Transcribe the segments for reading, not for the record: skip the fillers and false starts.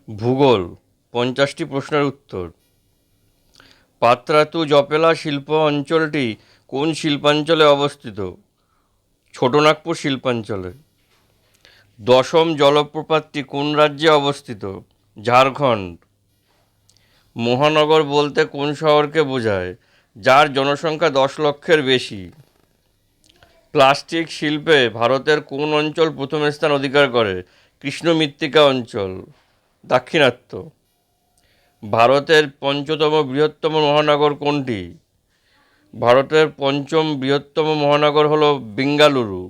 ভূগোল 50টি প্রশ্নের উত্তর। পাত্রাতু জপেলা শিল্প অঞ্চলটি কোন শিল্পাঞ্চলে অবস্থিত? ছোটনাগপুর শিল্পাঞ্চলে। দশম জলপ্রপাতটি কোন রাজ্যে অবস্থিত? ঝাড়খণ্ড। মহানগর বলতে কোন শহরকে বোঝায় যার জনসংখ্যা 10 লক্ষের বেশি? প্লাস্টিক শিল্পে ভারতের কোন অঞ্চল প্রথম স্থান অধিকার করে? কৃষ্ণ মৃত্তিকা অঞ্চল, দাক্ষিণাত্য। ভারতের পঞ্চতম বৃহত্তম মহানগর কোনটি? ভারতের পঞ্চম বৃহত্তম মহানগর হল বেঙ্গালুরু।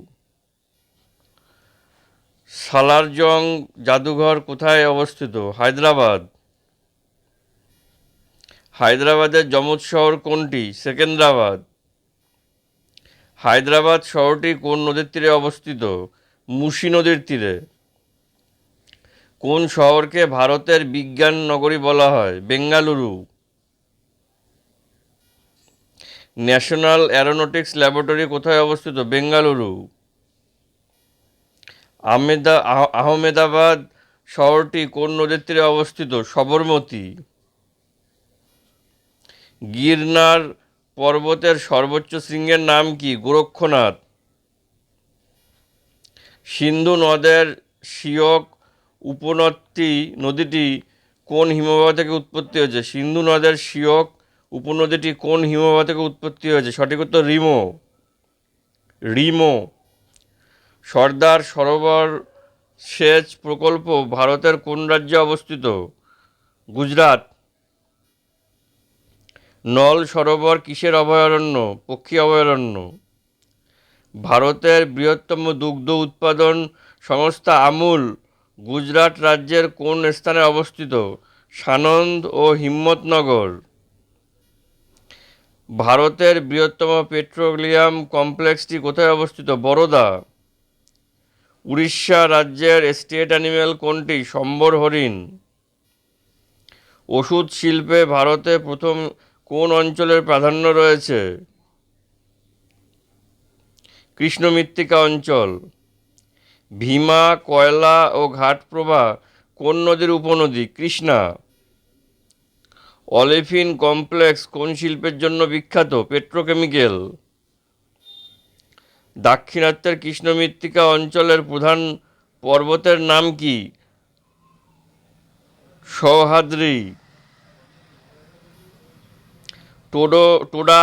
সালারজং জাদুঘর কোথায় অবস্থিত? হায়দ্রাবাদ। হায়দ্রাবাদের যমজ শহর কোনটি? সেকেন্দ্রাবাদ। হায়দ্রাবাদ শহরটি কোন নদীর তীরে অবস্থিত? মুসি নদীর তীরে। কোন শহরকে ভারতের বিজ্ঞান নগরী বলা হয়? বেঙ্গালুরু। ন্যাশনাল অ্যারোনটিক্স ল্যাবরেটরি কোথায় অবস্থিত? বেঙ্গালুরু। আহমেদাবাদ শহরটি কোন নদীর তীরে অবস্থিত? সবরমতী। গিরনার পর্বতের সর্বোচ্চ শৃঙ্গের নাম কি? গোরক্ষনাথ। সিন্ধু নদের সিয়ক নদীটি কোন হিমবাহ থেকে উৎপত্তি হয়েছে? সিন্ধু নদের সিয়ক উপনদীটি কোন হিমবাহ থেকে উৎপত্তি হয়েছে? সঠিক উত্তর রিমো। রিমো। সর্দার সরোবর সেচ প্রকল্প ভারতের কোন রাজ্যে অবস্থিত? গুজরাট। নল সরোবর কিসের অভয়ারণ্য? পক্ষী অভয়ারণ্য। ভারতের বৃহত্তম দুগ্ধ উৎপাদন সংস্থা আমুল গুজরাট রাজ্যের কোন স্থানে অবস্থিত? সানন্দ ও হিম্মতনগর। ভারতের বৃহত্তম পেট্রোলিয়াম কমপ্লেক্সটি কোথায় অবস্থিত? বরোদা। উড়িষ্যা রাজ্যের স্টেট অ্যানিমেল কোনটি? সম্বর হরিণ। ওষুধ শিল্পে ভারতে প্রথম কোন অঞ্চলের প্রাধান্য রয়েছে? কৃষ্ণ মৃত্তিকা অঞ্চল। ভীমা, কয়লা ও ঘাটপ্রভা কোন নদীর উপনদী? কৃষ্ণা। অলিভিন কমপ্লেক্স কোন শিল্পের জন্য বিখ্যাত? পেট্রোকেমিক্যাল। দাক্ষিণাত্যের কৃষ্ণ মৃত্তিকা অঞ্চলের প্রধান পর্বতের নাম কি? সহ্যাদ্রি। টোডা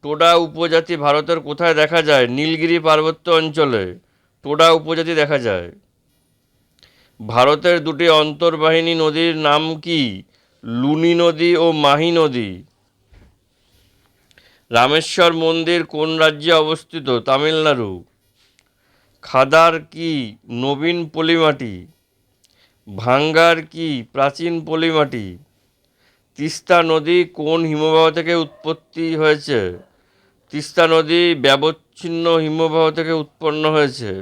টোডা উপজাতি ভারতের কোথায় দেখা যায়? নীলগিরি পার্বত্য অঞ্চলে টোডা উপজাতি দেখা যায়। ভারতের দুটি অন্তর্বাহিনী নদীর নাম কি? লুনি নদী ও মাহি নদী। রামেশ্বর মন্দির কোন রাজ্যে অবস্থিত? তামিলনাড়ু। খাদার কি? নবীন পলিমাটি। ভাঙ্গার কি? প্রাচীন পলিমাটি। তিস্তা নদী কোন হিমবাহ থেকে উৎপত্তি হয়েছে? তিস্তা নদী ব্যবচ্ছিন্ন হিমবাহ থেকে উৎপন্ন হয়েছে।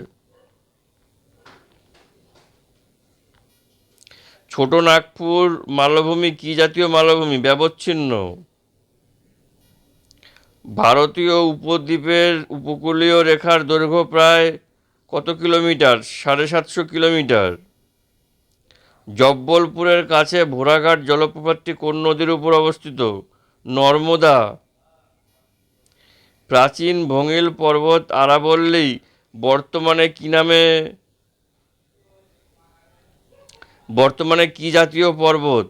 ছোট নাগপুর মালভূমি কি জাতীয় মালভূমি? ব্যবচ্ছিন্ন। ভারতীয় উপদ্বীপের উপকূলীয় রেখার দৈর্ঘ্য প্রায় কত কিলোমিটার? 750 কিলোমিটার। জব্বলপুরের কাছে ভোরাঘাট জলপ্রপাতটি কোন নদীর উপর অবস্থিত? নর্মদা। প্রাচীন ভোঙিল পর্বত আরাবল্লী বর্তমানে কি জাতীয় পর্বত?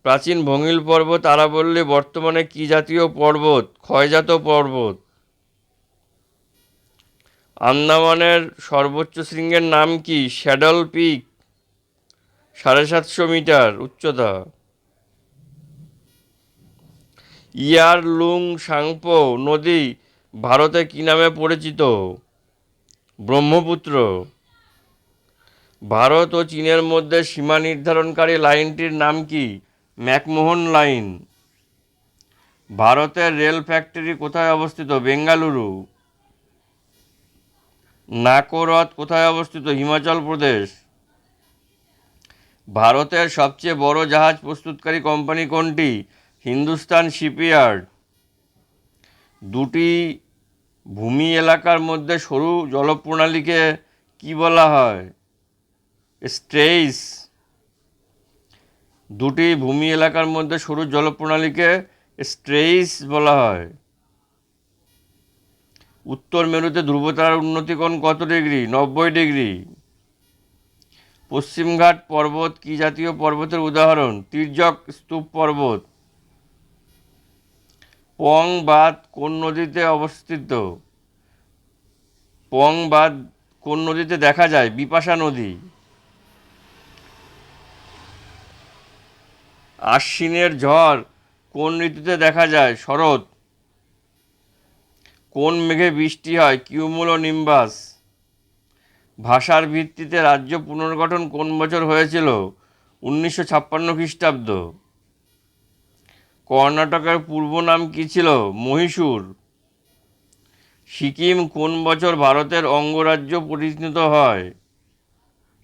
প্রাচীন ভোঙিল পর্বত আরাবল্লী বর্তমানে কি জাতীয় পর্বত? ক্ষয়জাত পর্বত। আন্দামানের সর্বোচ্চ শৃঙ্গের নাম কি? স্যাডল পিক, 750 মিটার উচ্চতা। ইয়ারলুং সাংপো নদী ভারতে কি নামে পরিচিত? ব্রহ্মপুত্র। ভারত ও চীনের মধ্যে সীমা নির্ধারণকারী লাইনটির নাম কি? McMahon line. ভারতের রেল ফ্যাক্টরি কোথায় অবস্থিত? বেঙ্গালুরু। নাকো হ্রদ কোথায় অবস্থিত? হিমাচল প্রদেশ। ভারতের সবচেয়ে বড় জাহাজ প্রস্তুতকারী কোম্পানি কোনটি? হিন্দুস্তান শিপইয়ার্ড। দুটি ভূমি এলাকার মধ্যে সরু জলপ্রণালীকে কি বলা হয়? স্ট্রেইস। দুটি ভূমি এলাকার মধ্যে সরু জলপ্রণালীকে স্ট্রেইস বলা হয়। উত্তর মেরুতে ধ্রুবতারার উন্নতিকোণ কত ডিগ্রি? 90 ডিগ্রি। পশ্চিমঘাট পর্বত কি জাতীয় পর্বতের উদাহরণ? তির্যক স্তূপ পর্বত। পং বাঁধ কোন নদীতে অবস্থিত? পং বাঁধ কোন নদীতে দেখা যায়? বিপাশা নদী। আশ্বিনের ঝড় কোন ঋতুতে দেখা যায়? শরৎ। কোন মেঘে বৃষ্টি হয়? কিউমুলোনিম্বাস। ভাষার ভিত্তিতে রাজ্য পুনর্গঠন কোন বছর হয়েছিল? 1956 খ্রিস্টাব্দ। কর্ণাটকের পূর্ব নাম কি ছিল? মহীশূর। সিকিম কোন বছর ভারতের অঙ্গরাজ্য পরিণত হয়?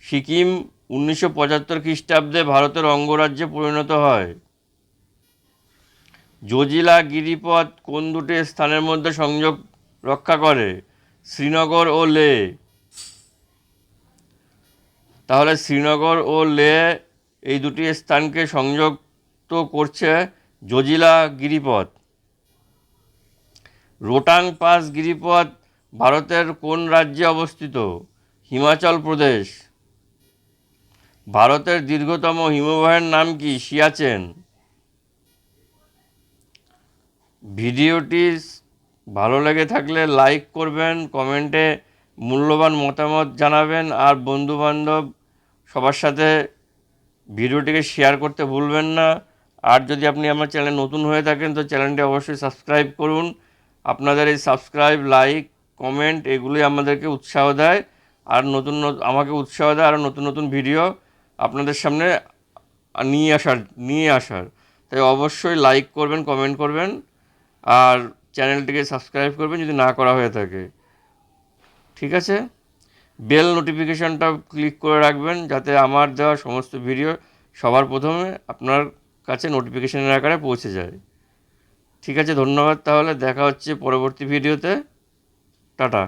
সিকিম 1975 খ্রিস্টাব্দে ভারতের অঙ্গরাজ্যে পরিণত হয়। জজিলা গিরিপথ কোন দুটি স্থানের মধ্যে সংযোগ রক্ষা করে? শ্রীনগর ও লে। তাহলে শ্রীনগর ও লে এই দুটি স্থানকে সংযুক্ত করছে জজিলা গিরিপথ। রোটাং পাস গিরিপথ ভারতের কোন রাজ্যে অবস্থিত? হিমাচল প্রদেশ। ভারতের দীর্ঘতম হিমবাহের নাম কি? সিয়াচেন। ভিডিওটি ভালো লেগে থাকলে লাইক করবেন, কমেন্টে মূল্যবান মতামত জানাবেন, আর বন্ধুবান্ধব সবার সাথে ভিডিওটিকে শেয়ার করতে ভুলবেন না। আর যদি আপনি আমার চ্যানেলে নতুন হয়ে থাকেন তো চ্যানেলটি অবশ্যই সাবস্ক্রাইব করুন। আপনাদের এই সাবস্ক্রাইব, লাইক, কমেন্ট এগুলি আমাদেরকে উৎসাহ দেয়, আর আমাকে উৎসাহ দেয় আরও নতুন নতুন ভিডিও আপনাদের সামনে নিয়ে আসার। তাই অবশ্যই লাইক করবেন, কমেন্ট করবেন, আর চ্যানেলটিকে সাবস্ক্রাইব করবেন যদি না করা হয়ে থাকে। ঠিক আছে, বেল নোটিফিকেশানটা ক্লিক করে রাখবেন যাতে আমার দেওয়া সমস্ত ভিডিও সবার প্রথমে আপনার কাছে নোটিফিকেশানের আকারে পৌঁছে যায়। ঠিক আছে, ধন্যবাদ। তাহলে দেখা হচ্ছে পরবর্তী ভিডিওতে। টাটা।